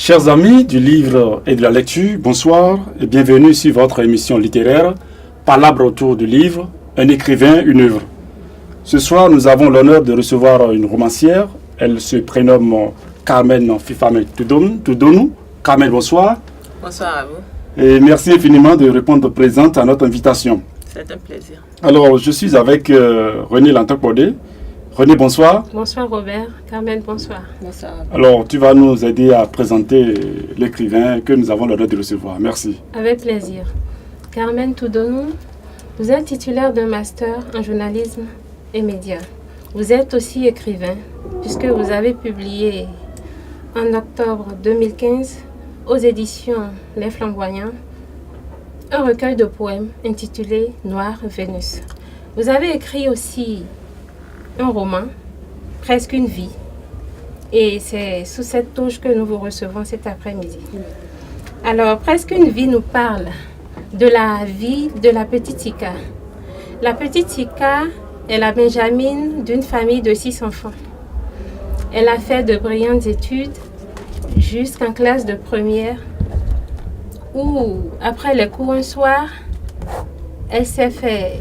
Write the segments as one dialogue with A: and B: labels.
A: Chers amis du livre et de la lecture, bonsoir et bienvenue sur votre émission littéraire Palabre autour du livre, un écrivain, une œuvre. Ce soir, nous avons l'honneur de recevoir une romancière. Elle se prénomme Carmen Fifame Toudonou. Carmen, bonsoir.
B: Bonsoir à vous.
A: Et merci infiniment de répondre présente à notre invitation.
B: C'est un plaisir.
A: Alors, je suis avec René Lantokbodé. René, bonsoir.
C: Bonsoir Robert. Carmen, bonsoir.
B: Bonsoir à vous.
A: Alors, tu vas nous aider à présenter l'écrivain que nous avons l'honneur de recevoir. Merci.
C: Avec plaisir. Carmen Toudonou, vous êtes titulaire d'un master en journalisme et médias. Vous êtes aussi écrivain, puisque vous avez publié en octobre 2015 aux éditions Les Flamboyants un recueil de poèmes intitulé Noire Vénus. Vous avez écrit aussi un roman, Presque une vie. Et c'est sous cette touche que nous vous recevons cet après-midi. Alors, Presque une vie nous parle de la vie de la petite Ika. La petite Ika est la benjamine d'une famille de 6 enfants. Elle a fait de brillantes études jusqu'en classe de première où, après les cours un soir, elle s'est fait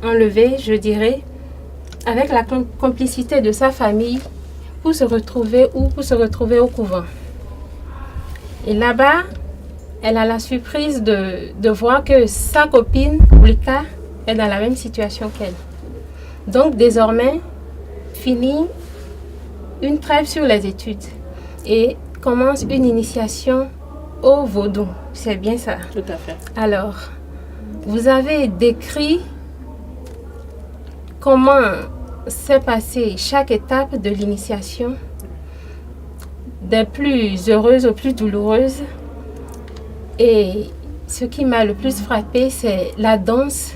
C: enlever, je dirais, avec la complicité de sa famille pour se retrouver au couvent. Et là-bas, elle a la surprise de voir que sa copine, Ulika, est dans la même situation qu'elle. Donc désormais, finit une trêve sur les études et commence une initiation au vaudou. C'est bien ça?
B: Tout à fait.
C: Alors, vous avez décrit comment s'est passée chaque étape de l'initiation, des plus heureuses aux plus douloureuses. Et ce qui m'a le plus frappé, c'est la danse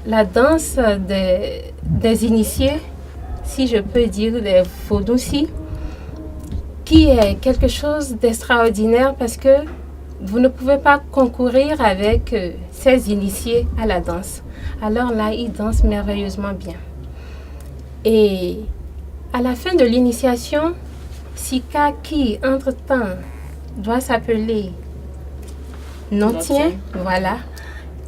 C: des initiés, si je peux dire, des vaudous-ci, qui est quelque chose d'extraordinaire parce que vous ne pouvez pas concourir avec ces initiés à la danse. Alors là, ils dansent merveilleusement bien. Et à la fin de l'initiation, Sika, qui entre-temps doit s'appeler Nontien, voilà,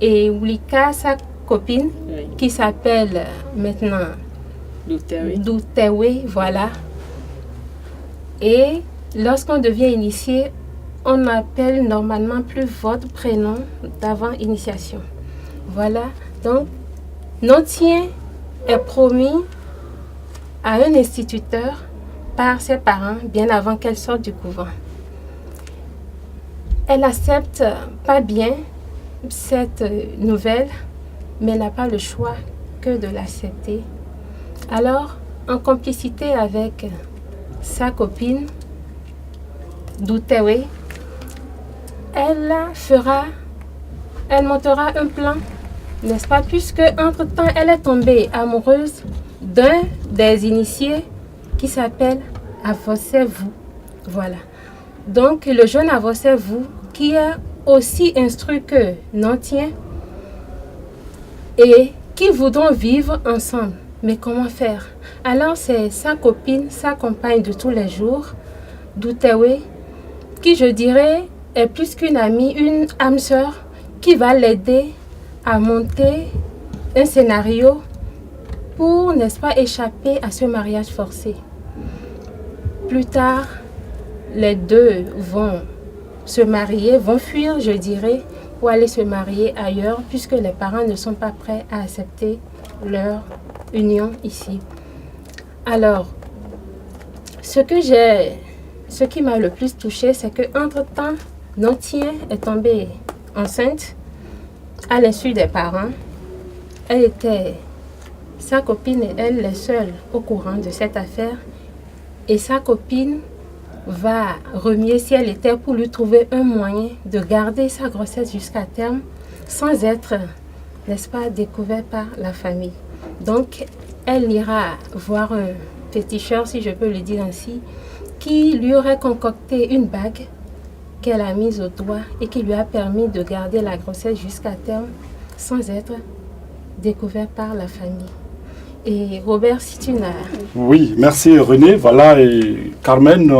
C: et Ulika, sa copine,
B: Oui.
C: qui s'appelle maintenant Doutewe, voilà. Et lorsqu'on devient initié, on n'appelle normalement plus votre prénom d'avant initiation. Voilà, donc Nontien est promis à un instituteur par ses parents bien avant qu'elle sorte du couvent. Elle accepte pas bien cette nouvelle, mais n'a pas le choix que de l'accepter. Alors, en complicité avec sa copine, Doutewe, elle montera un plan, n'est-ce pas, puisque entre-temps, elle est tombée amoureuse d'un des initiés qui s'appelle Avossez-vous. Voilà. Donc, le jeune Avossez-vous, qui est aussi instruit que Nontien, et qui voudront vivre ensemble. Mais comment faire? Alors, c'est sa copine, sa compagne de tous les jours, Doutewe, qui, je dirais, est plus qu'une amie, une âme sœur, qui va l'aider à monter un scénario pour, n'est-ce pas, échapper à ce mariage forcé. Plus tard, les deux vont se marier, vont fuir, je dirais, pour aller se marier ailleurs, puisque les parents ne sont pas prêts à accepter leur union ici. Alors, ce qui m'a le plus touchée, c'est qu'entre-temps, Nontien est tombée enceinte à l'insu des parents. Elle était, sa copine et elle, les seules au courant de cette affaire. Et sa copine va remuer si elle était pour lui trouver un moyen de garder sa grossesse jusqu'à terme sans être, n'est-ce pas, découverte par la famille. Donc, elle ira voir un féticheur, si je peux le dire ainsi, qui lui aurait concocté une bague qu'elle a mise au doigt et qui lui a permis de garder la grossesse jusqu'à terme sans être découverte par la famille. Et Robert, si tu n'as...
A: Oui, merci René. Voilà, et Carmen,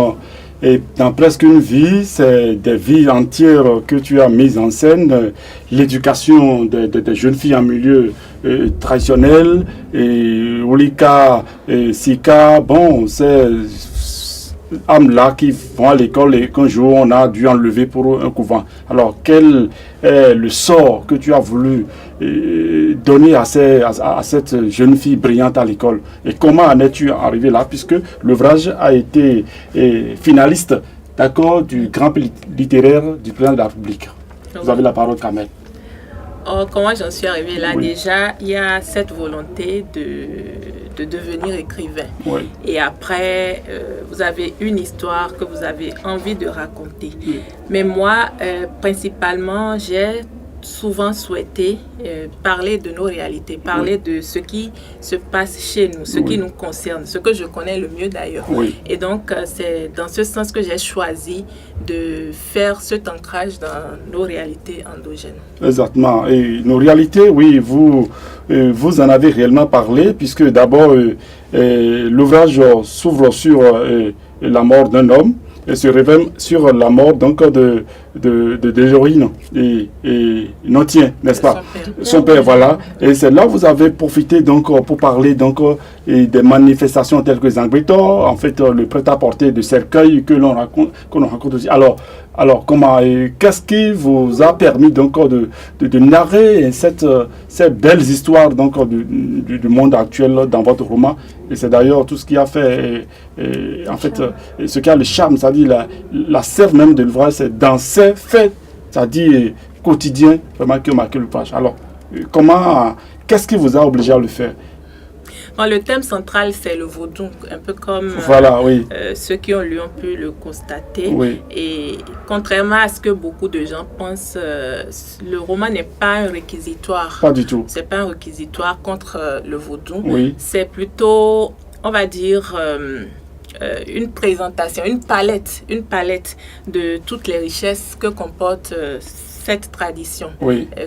A: et dans presque une vie, c'est des vies entières que tu as mises en scène. L'éducation des jeunes filles en milieu traditionnel, et Olika, et Sika, bon, c'est âmes-là qui vont à l'école et qu'un jour on a dû enlever pour un couvent. Alors, quel est le sort que tu as voulu donner à cette jeune fille brillante à l'école? Et comment en es-tu arrivé là, puisque l'ouvrage a été finaliste, d'accord, du grand prix littéraire du président de la République? Vous avez la parole, Kamel.
B: Oh, comment j'en suis arrivée là?
A: Oui.
B: Déjà, il y a cette volonté de devenir écrivain.
A: Oui.
B: Et après, vous avez une histoire que vous avez envie de raconter.
A: Oui.
B: Mais moi, principalement, j'ai souvent souhaité parler de nos réalités, parler de ce qui se passe chez nous, ce qui nous concerne, ce que je connais le mieux d'ailleurs.
A: Oui.
B: Et donc, c'est dans ce sens que j'ai choisi de faire cet ancrage dans nos réalités endogènes. Exactement.
A: Et nos réalités, oui, vous en avez réellement parlé, puisque d'abord, l'ouvrage s'ouvre sur la mort d'un homme, et se révèle sur la mort donc de l'héroïne et Notien, n'est-ce pas? Son père, voilà. Et c'est là que vous avez profité donc pour parler donc des manifestations telles que Zangbetor, en fait le prêt-à-porter de cercueil que l'on raconte aussi. Alors comment, qu'est-ce qui vous a permis donc de narrer ces belles histoires donc du monde actuel dans votre roman? Et c'est d'ailleurs tout ce qui a fait, en fait, ce qui a le charme, c'est-à-dire la sève même de l'ouvrage, c'est dans ces faits, c'est-à-dire quotidiens, vraiment qui ont marqué le page. Alors, qu'est-ce qui vous a obligé à le faire?
B: Le thème central, c'est le vaudou, un peu comme
A: voilà, oui.
B: Ceux qui ont lu ont pu le constater.
A: Oui.
B: Et contrairement à ce que beaucoup de gens pensent, le roman n'est pas un réquisitoire.
A: Pas du tout.
B: C'est pas un réquisitoire contre le vaudou.
A: Oui.
B: C'est plutôt, on va dire, une présentation, une palette de toutes les richesses que comporte cette tradition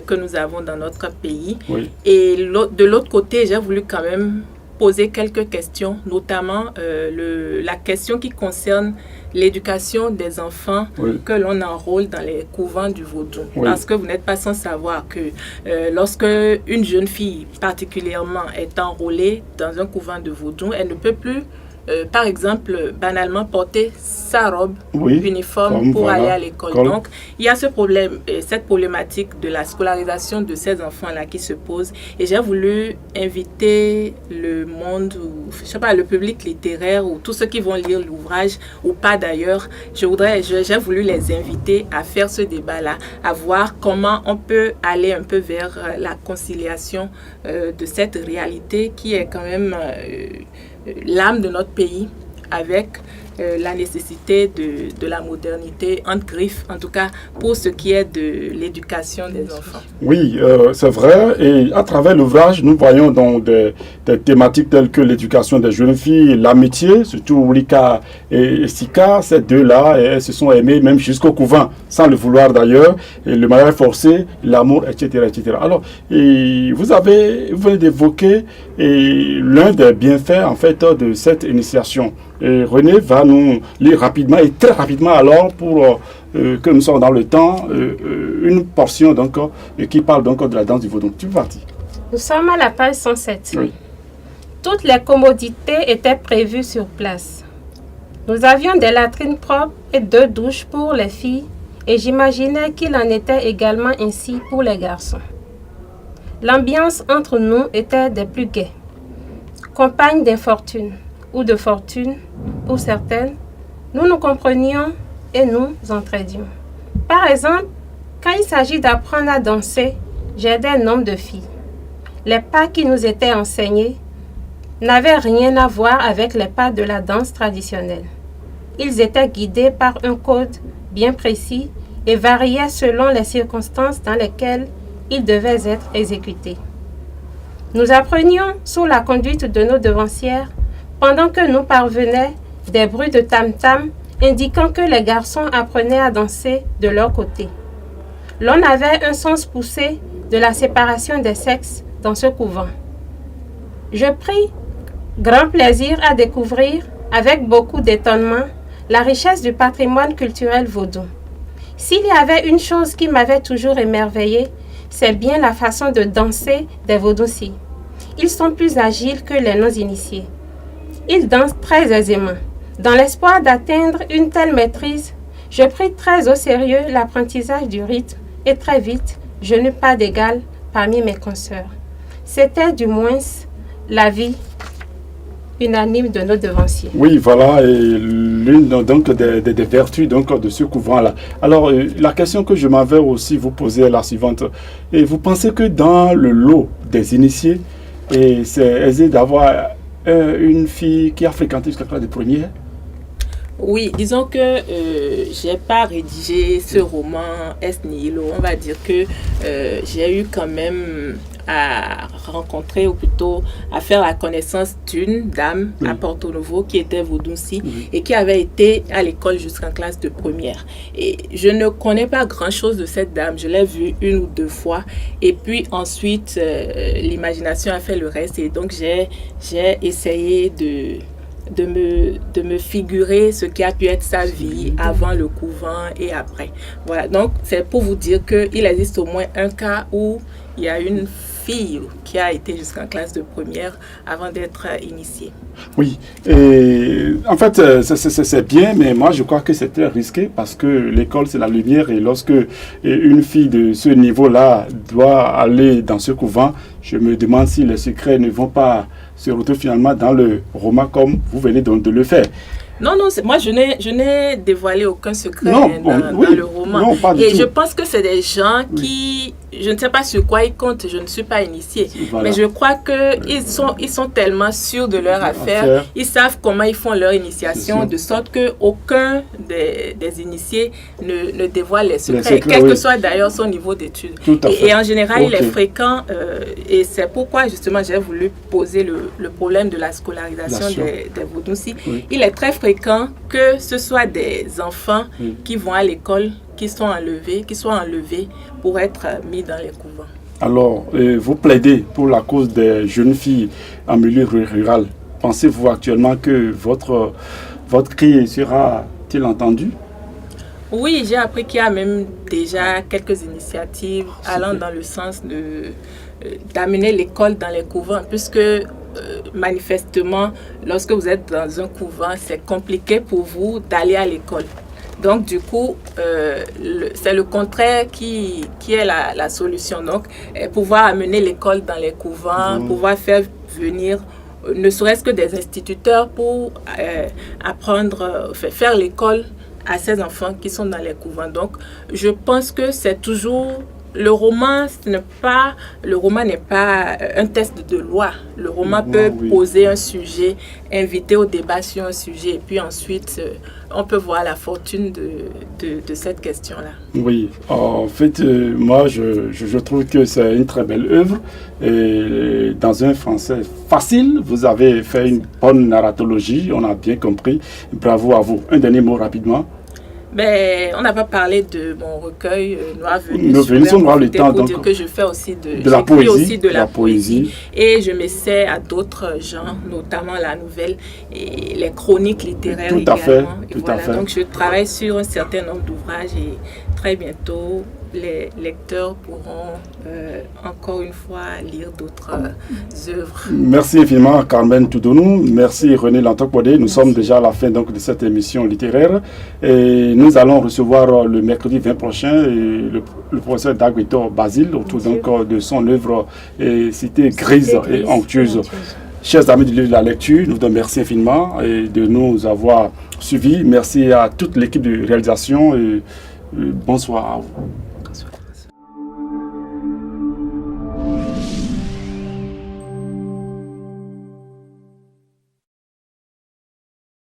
B: que nous avons dans notre pays. Oui. Et de l'autre côté, j'ai voulu quand même poser quelques questions, notamment la question qui concerne l'éducation des enfants que l'on enrôle dans les couvents du vaudou. Parce que vous n'êtes pas sans savoir que lorsque une jeune fille particulièrement est enrôlée dans un couvent de vaudou, elle ne peut plus par exemple, banalement porter sa robe uniforme pour aller à l'école. Donc, il y a ce problème, cette problématique de la scolarisation de ces enfants-là qui se pose. Et j'ai voulu inviter le monde, ou, je sais pas, le public littéraire ou tous ceux qui vont lire l'ouvrage ou pas d'ailleurs. J'ai voulu les inviter à faire ce débat-là, à voir comment on peut aller un peu vers la conciliation de cette réalité qui est quand même l'âme de notre pays, avec la nécessité de la modernité entre griffes, en tout cas pour ce qui est de l'éducation des enfants.
A: Oui, c'est vrai. Et à travers l'ouvrage, nous voyons donc des thématiques telles que l'éducation des jeunes filles, l'amitié, surtout Olika et Sika, ces deux-là, elles se sont aimées même jusqu'au couvent, sans le vouloir d'ailleurs, et le mariage forcé, l'amour, etc., etc. Alors, vous venez d'évoquer l'un des bienfaits en fait de cette initiation. Et René va nous lire rapidement et très rapidement alors pour que nous sommes dans le temps une portion donc qui parle donc de la danse du vaudou. Tu peux partir.
C: Nous sommes à la page 107.
A: Oui.
C: Toutes les commodités étaient prévues sur place. Nous avions des latrines propres et 2 douches pour les filles et j'imaginais qu'il en était également ainsi pour les garçons. L'ambiance entre nous était des plus gaies. Compagnes d'infortune ou de fortune, pour certaines, nous nous comprenions et nous entraidions. Par exemple, quand il s'agit d'apprendre à danser, j'aidais un nombre de filles. Les pas qui nous étaient enseignés n'avaient rien à voir avec les pas de la danse traditionnelle. Ils étaient guidés par un code bien précis et variaient selon les circonstances dans lesquelles ils devaient être exécutés. Nous apprenions sous la conduite de nos devancières pendant que nous parvenaient des bruits de tam-tam indiquant que les garçons apprenaient à danser de leur côté. L'on avait un sens poussé de la séparation des sexes dans ce couvent. Je pris grand plaisir à découvrir, avec beaucoup d'étonnement, la richesse du patrimoine culturel vaudou. S'il y avait une chose qui m'avait toujours émerveillée, c'est bien la façon de danser des Vaudoucis. Ils sont plus agiles que les non-initiés. Ils dansent très aisément. Dans l'espoir d'atteindre une telle maîtrise, je pris très au sérieux l'apprentissage du rythme et très vite, je n'eus pas d'égal parmi mes consoeurs. C'était du moins l'avis unanime de nos devanciers.
A: Oui, voilà, et l'une donc des vertus donc, de ce couvent-là. Alors, la question que je m'avais aussi vous poser est la suivante. Et vous pensez que dans le lot des initiés, c'est aisé d'avoir une fille qui a fréquenté jusqu'à la classe de première?
B: Oui, disons que j'ai pas rédigé ce roman Est Nihilo. On va dire que j'ai eu quand même à rencontrer, ou plutôt à faire la connaissance d'une dame à Porto Novo qui était Vaudouci et qui avait été à l'école jusqu'en classe de première. Et je ne connais pas grand-chose de cette dame. Je l'ai vue une ou deux fois. Et puis ensuite, l'imagination a fait le reste. Et donc, j'ai essayé de me figurer ce qui a pu être sa vie avant le couvent et après. Voilà, donc c'est pour vous dire qu'il existe au moins un cas où il y a une fille qui a été jusqu'en classe de première avant d'être initiée.
A: Oui, et en fait c'est bien, mais moi je crois que c'est très risqué parce que l'école c'est la lumière et lorsque une fille de ce niveau-là doit aller dans ce couvent, je me demande si les secrets ne vont pas se retrouver finalement dans le roman comme vous venez donc de le faire.
B: Non, moi je n'ai dévoilé aucun secret dans le roman.
A: Non, pas du tout.
B: Je pense que c'est des gens qui, je ne sais pas sur quoi ils comptent, je ne suis pas initiée. Voilà. Mais je crois qu'ils sont tellement sûrs de leur affaire, ils savent comment ils font leur initiation, de sorte qu'aucun des initiés ne dévoile les secrets, quel que soit d'ailleurs son niveau d'études. Et en général, il est fréquent, et c'est pourquoi justement j'ai voulu poser le problème de la scolarisation des Vaudoucis. Il est très fréquent que ce soit des enfants qui vont à l'école, qui sont enlevés pour être mis dans les couvents.
A: Alors, vous plaidez pour la cause des jeunes filles en milieu rural. Pensez-vous actuellement que votre cri sera-t-il entendu?
B: Oui, j'ai appris qu'il y a même déjà quelques initiatives allant dans le sens d'amener l'école dans les couvents, puisque manifestement, lorsque vous êtes dans un couvent, c'est compliqué pour vous d'aller à l'école. Donc, du coup, c'est le contraire qui est la solution. Donc, pouvoir amener l'école dans les couvents, pouvoir faire venir ne serait-ce que des instituteurs pour faire l'école à ces enfants qui sont dans les couvents. Donc, je pense que c'est toujours... Le roman n'est pas un test de loi. Le roman peut poser un sujet, inviter au débat sur un sujet, et puis ensuite, on peut voir la fortune de cette question-là. Oui,
A: en fait, moi, je trouve que c'est une très belle œuvre. Et dans un français facile, vous avez fait une bonne narratologie, on a bien compris. Bravo à vous. Un dernier mot rapidement.
B: Mais on n'a pas parlé de mon recueil Noir Venu.
A: Noir le temps,
B: donc, dire que je fais aussi
A: de la poésie.
B: Et je m'essaie à d'autres genres, notamment la nouvelle et les chroniques littéraires
A: tout
B: également.
A: Tout à fait.
B: Donc je travaille sur un certain nombre d'ouvrages et très bientôt les lecteurs pourront encore une fois lire d'autres œuvres.
A: Merci infiniment Carmen Toudonou, merci René Lantokbodé. Nous sommes déjà à la fin donc, de cette émission littéraire et nous allons recevoir le mercredi 20 prochain le professeur Daguito Basile autour donc, de son œuvre Cité grise et onctueuse. Chers amis du livre de la lecture, nous vous remercions infiniment de nous avoir suivis. Merci à toute l'équipe de réalisation et bonsoir à vous.